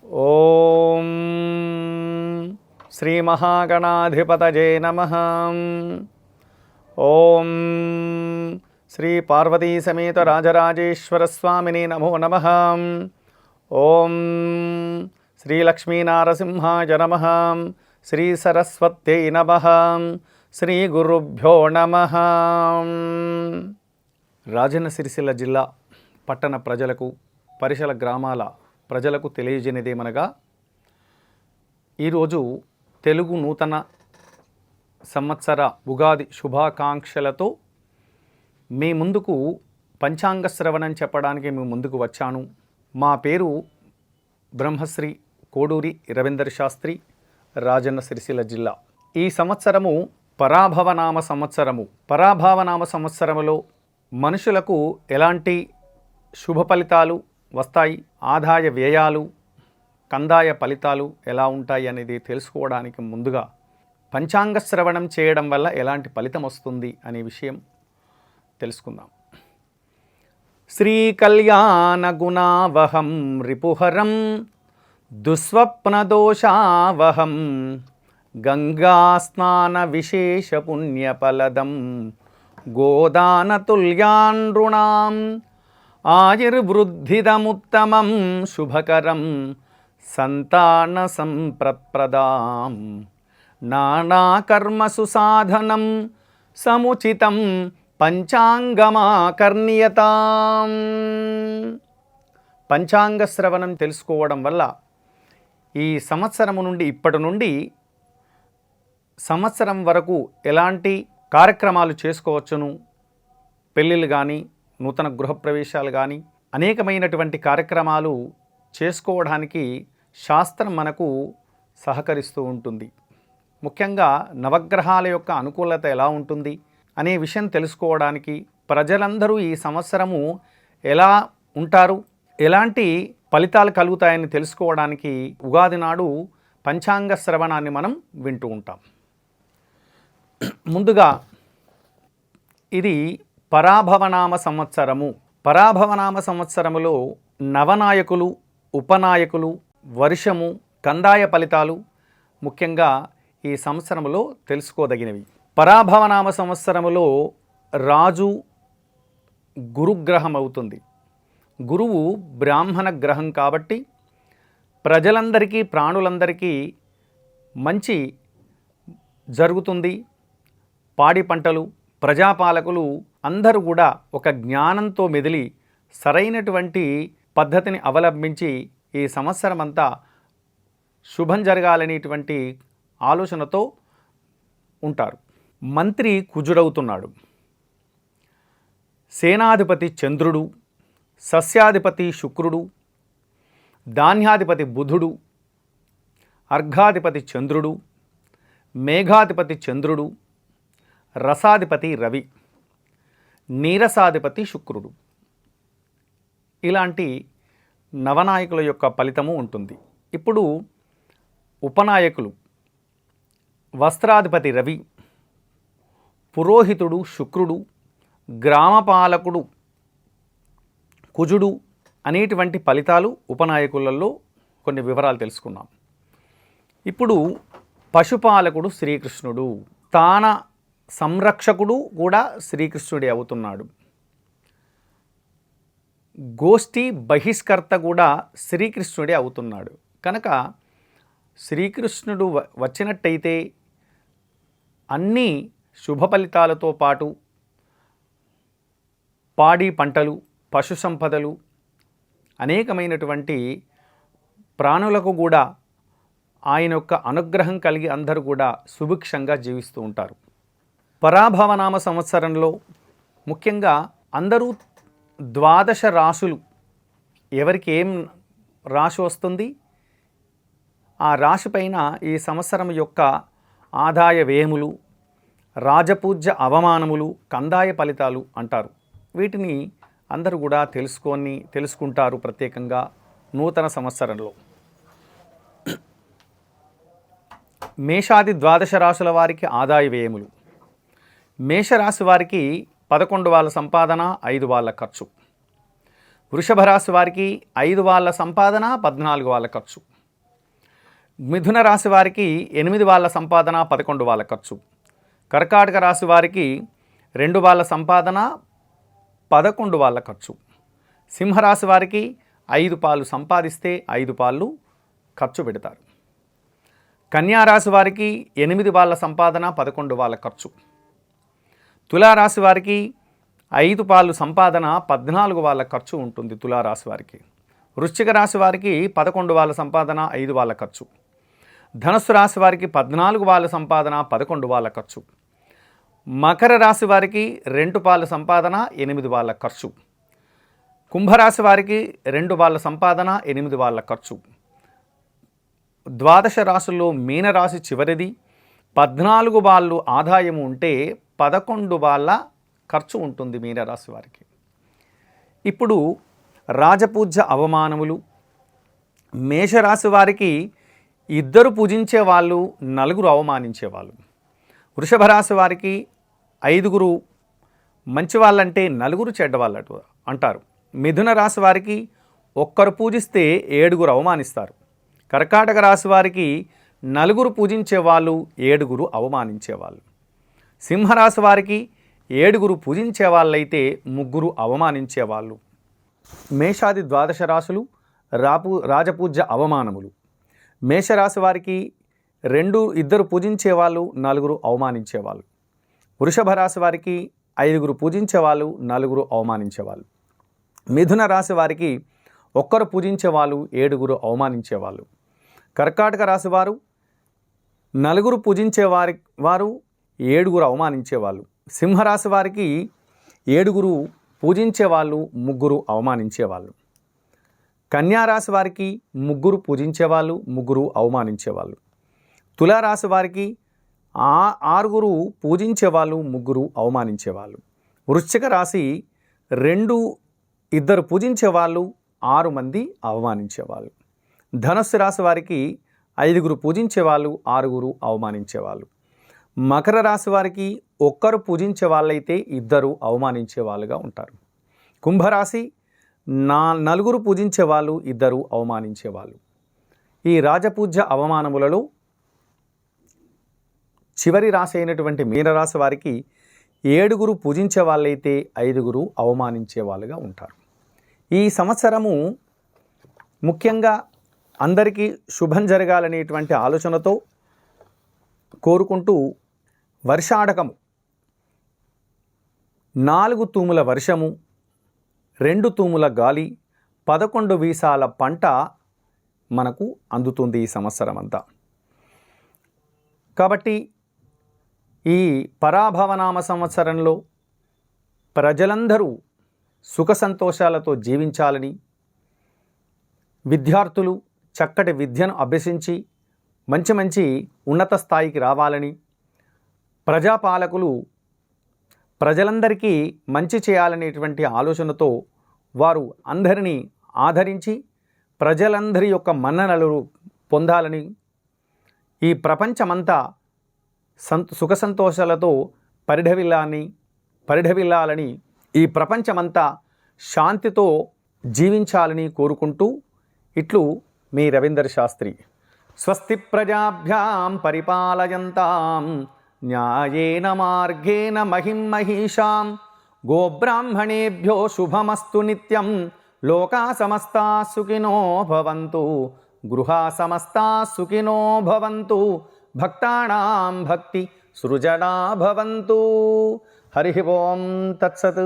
ఓం శ్రీ మహాగణాధిపతయే నమః. ఓం శ్రీ పార్వతీ సమేత రాజరాజేశ్వర స్వామిని నమో నమః. ఓం శ్రీ లక్ష్మీనారసింహాయ నమః. శ్రీ సరస్వత్యై నమః. శ్రీ గురుభ్యో నమః. రాజన్న సిరిసిల్ల జిల్లా పట్టణ ప్రజలకు, పరిసర గ్రామాల ప్రజలకు తెలియజేయనిదేమనగా, ఈరోజు తెలుగు నూతన సంవత్సర ఉగాది శుభాకాంక్షలతో మీ ముందుకు పంచాంగ శ్రవణం చెప్పడానికి మేము ముందుకు వచ్చాను. మా పేరు బ్రహ్మశ్రీ కోడూరి రవీందర్ శాస్త్రి, రాజన్న సిరిసిల్ల జిల్లా. ఈ సంవత్సరము పరాభవనామ సంవత్సరము. పరాభవనామ సంవత్సరములో మనుషులకు ఎలాంటి శుభ ఫలితాలు వస్తాయి, ఆదాయ వ్యయాలు, కందాయ ఫలితాలు ఎలా ఉంటాయి అనేది తెలుసుకోవడానికి ముందుగా పంచాంగ శ్రవణం చేయడం వల్ల ఎలాంటి ఫలితం వస్తుంది అనే విషయం తెలుసుకుందాం. శ్రీ కళ్యాణ గుణావహం రిపుహరం దుస్వప్నదోషావహం గంగా స్నాన విశేష పుణ్యఫలదం గోదానతుల్యాన్ నృణాం ఆయుర్వృద్ధిదముత్తమం శుభకరం సంతాన సంప్రదాం నానాకర్మసు సాధనం సముచితం పంచాంగమాకర్ణీయతాం. పంచాంగ శ్రవణం తెలుసుకోవడం వల్ల ఈ సంవత్సరము నుండి, ఇప్పటి నుండి సంవత్సరం వరకు ఎలాంటి కార్యక్రమాలు చేసుకోవచ్చును, పెళ్ళిళ్ళు కానీ, నూతన గృహప్రవేశాలు కానీ, అనేకమైనటువంటి కార్యక్రమాలు చేసుకోవడానికి శాస్త్రం మనకు సహకరిస్తూ ఉంటుంది. ముఖ్యంగా నవగ్రహాల యొక్క అనుకూలత ఎలా ఉంటుంది అనే విషయం తెలుసుకోవడానికి, ప్రజలందరూ ఈ సంవత్సరము ఎలా ఉంటారు, ఎలాంటి ఫలితాలు కలుగుతాయని తెలుసుకోవడానికి ఉగాది నాడు పంచాంగ శ్రవణాన్ని మనం వింటూ ఉంటాం. ముందుగా ఇది పరాభవనామ సంవత్సరము. పరాభవనామ సంవత్సరములో నవనాయకులు, ఉపనాయకులు, వర్షము, కందాయ ఫలితాలు ముఖ్యంగా ఈ సంవత్సరములో తెలుసుకోదగినవి. పరాభవనామ సంవత్సరములో రాజు గురుగ్రహం అవుతుంది. గురువు బ్రాహ్మణ గ్రహం కాబట్టి ప్రజలందరికీ, ప్రాణులందరికీ మంచి జరుగుతుంది. పాడి పంటలు, ప్రజాపాలకులు అందరూ కూడా ఒక జ్ఞానంతో మెదిలి సరైనటువంటి పద్ధతిని అవలంబించి ఈ సంవత్సరం అంతా శుభం జరగాలనేటువంటి ఆలోచనతో ఉంటారు. మంత్రి కుజుడవుతున్నాడు. సేనాధిపతి చంద్రుడు, సస్యాధిపతి శుక్రుడు, ధాన్యాధిపతి బుధుడు, అర్ఘాధిపతి చంద్రుడు, మేఘాధిపతి చంద్రుడు, రసాధిపతి రవి, నీరసాధిపతి శుక్రుడు. ఇలాంటి నవనాయకుల యొక్క ఫలితము ఉంటుంది. ఇప్పుడు ఉపనాయకులు వస్త్రాధిపతి రవి, పురోహితుడు శుక్రుడు, గ్రామపాలకుడు కుజుడు అనేటువంటి ఫలితాలు ఉపనాయకులలో కొన్ని వివరాలు తెలుసుకున్నాం. ఇప్పుడు పశుపాలకుడు శ్రీకృష్ణుడు, తాన సంరక్షకుడు కూడా శ్రీకృష్ణుడే అవుతున్నాడు. గోష్ఠి బహిష్కర్త కూడా శ్రీకృష్ణుడే అవుతున్నాడు. కనుక శ్రీకృష్ణుడు వచ్చినట్టయితే అన్ని శుభ ఫలితాలతో పాటు పాడి పంటలు, పశు సంపదలు, అనేకమైనటువంటి ప్రాణులకు కూడా ఆయన యొక్క అనుగ్రహం కలిగి అందరూ కూడా సుభిక్షంగా జీవిస్తూ ఉంటారు. పరాభవనామ సంవత్సరంలో ముఖ్యంగా అందరూ 12 రాశులు, ఎవరికి ఏం రాశి వస్తుంది, ఆ రాశి పైన ఈ సంవత్సరం యొక్క ఆదాయ వ్యయములు, రాజపూజ్య అవమానములు, కందాయ ఫలితాలు అంటారు. వీటిని అందరూ కూడా తెలుసుకుంటారు. ప్రత్యేకంగా నూతన సంవత్సరంలో మేషాది 12 రాశుల వారికి ఆదాయ వ్యయములు. మేషరాశి వారికి 11 వాళ్ళ సంపాదన, 5 వాళ్ళ ఖర్చు. వృషభ రాశి వారికి 5 వాళ్ళ సంపాదన, 14 వాళ్ళ ఖర్చు. మిథున రాశి వారికి 8 వాళ్ళ సంపాదన 11 వాళ్ళ ఖర్చు. కర్కాటక రాశి వారికి 2 వాళ్ళ సంపాదన 11 వాళ్ళ ఖర్చు. సింహరాశి వారికి 5 పాలు సంపాదిస్తే 5 పాలు ఖర్చు పెడతారు. కన్యారాశి వారికి 8 వాళ్ళ సంపాదన 11 వాళ్ళ ఖర్చు. తులారాశి వారికి 5 పాలు సంపాదన 14 వాళ్ళ ఖర్చు ఉంటుంది తులారాశి వారికి. వృశ్చిక రాశి వారికి 11 వాళ్ళ సంపాదన 5 వాళ్ళ ఖర్చు. ధనుస్సు రాశి వారికి 14 వాళ్ళ సంపాదన 11 వాళ్ళ ఖర్చు. మకర రాశి వారికి 2 పాలు సంపాదన 8 వాళ్ళ ఖర్చు. కుంభరాశి వారికి 2 వాళ్ళ సంపాదన 8 వాళ్ళ ఖర్చు. ద్వాదశ రాశుల్లో మీనరాశి చివరిది. 14 వాళ్ళు ఆదాయం ఉంటే 11 వాళ్ళ ఖర్చు ఉంటుంది మీనరాశి వారికి. ఇప్పుడు రాజపూజ్య అవమానములు. మేషరాశి వారికి 2 పూజించే వాళ్ళు, 4 అవమానించేవాళ్ళు. వృషభ రాశి వారికి 5 మంచి వాళ్ళంటే 4 చెడ్డవాళ్ళు అంటారు. మిథున రాశి వారికి 1 పూజిస్తే 7 అవమానిస్తారు. కర్కాటక రాశి వారికి 4 పూజించే వాళ్ళు, 7 అవమానించేవాళ్ళు. సింహరాశి వారికి 7 పూజించే వాళ్ళైతే 3 అవమానించేవాళ్ళు. మేషాది ద్వాదశ రాశులు రాజపూజ్య అవమానములు. మేషరాశి వారికి 2 పూజించేవాళ్ళు, 4 అవమానించేవాళ్ళు. వృషభ రాశి వారికి 5 పూజించేవాళ్ళు, 4 అవమానించేవాళ్ళు. మిథున రాశి వారికి 1 పూజించేవాళ్ళు, 7 అవమానించేవాళ్ళు. కర్కాటక రాశి వారు 4 పూజించే వారు 7 అవమానించేవాళ్ళు. సింహరాశి వారికి 7 పూజించేవాళ్ళు, 3 అవమానించేవాళ్ళు. కన్యారాశి వారికి 3 పూజించేవాళ్ళు, 3 అవమానించేవాళ్ళు. తులారాశి వారికి 6 పూజించేవాళ్ళు, 3 అవమానించేవాళ్ళు. వృశ్చిక రాశి 2 పూజించేవాళ్ళు, 6 మంది అవమానించేవాళ్ళు. ధనుస్సు రాశి వారికి 5 పూజించేవాళ్ళు, 6 అవమానించేవాళ్ళు. మకర రాశి వారికి 1 పూజించే వాళ్ళైతే 2 అవమానించే వాళ్ళుగా ఉంటారు. కుంభరాశి 4 పూజించే వాళ్ళు, 2 అవమానించేవాళ్ళు. ఈ రాజపూజ్య అవమానములలో చివరి రాశి అయినటువంటి మీనరాశి వారికి 7 పూజించే వాళ్ళైతే 5 అవమానించే వాళ్ళుగా ఉంటారు. ఈ సంవత్సరము ముఖ్యంగా అందరికీ శుభం జరగాలనేటువంటి ఆలోచనతో కోరుకుంటూ వర్షాఢకము 4 తూముల వర్షము, 2 తూముల గాలి, 11 వీసాల పంట మనకు అందుతుంది ఈ సంవత్సరం అంతా. కాబట్టి ఈ పరాభవనామ సంవత్సరంలో ప్రజలందరూ సుఖ సంతోషాలతో జీవించాలని, విద్యార్థులు చక్కటి విద్యను అభ్యసించి మంచి మంచి ఉన్నత స్థాయికి రావాలని, ప్రజాపాలకులు ప్రజలందరికీ మంచి చేయాలనేటువంటి ఆలోచనతో వారు అందరినీ ఆదరించి ప్రజలందరి యొక్క మన్ననలు పొందాలని, ఈ ప్రపంచమంతా సుఖ సంతోషాలతో పరిఢవిల్లాలని, ఈ ప్రపంచమంతా శాంతితో జీవించాలని కోరుకుంటూ ఇట్లు మీ రవీందర్ శాస్త్రి. స్వస్తి ప్రజాభ్యాం పరిపాలయంతాం న్యాయేన మార్గేణ మహిం మహిషాం గోబ్రాహ్మణేభ్యో శుభమస్తు నిత్యం. లోకా సమస్తా సుఖినో భవంతు, గృహా సమస్తా సుఖినో భవంతు, భక్తానాం భక్తి సృజనా భవంతు. హరి ఓం తత్సత్.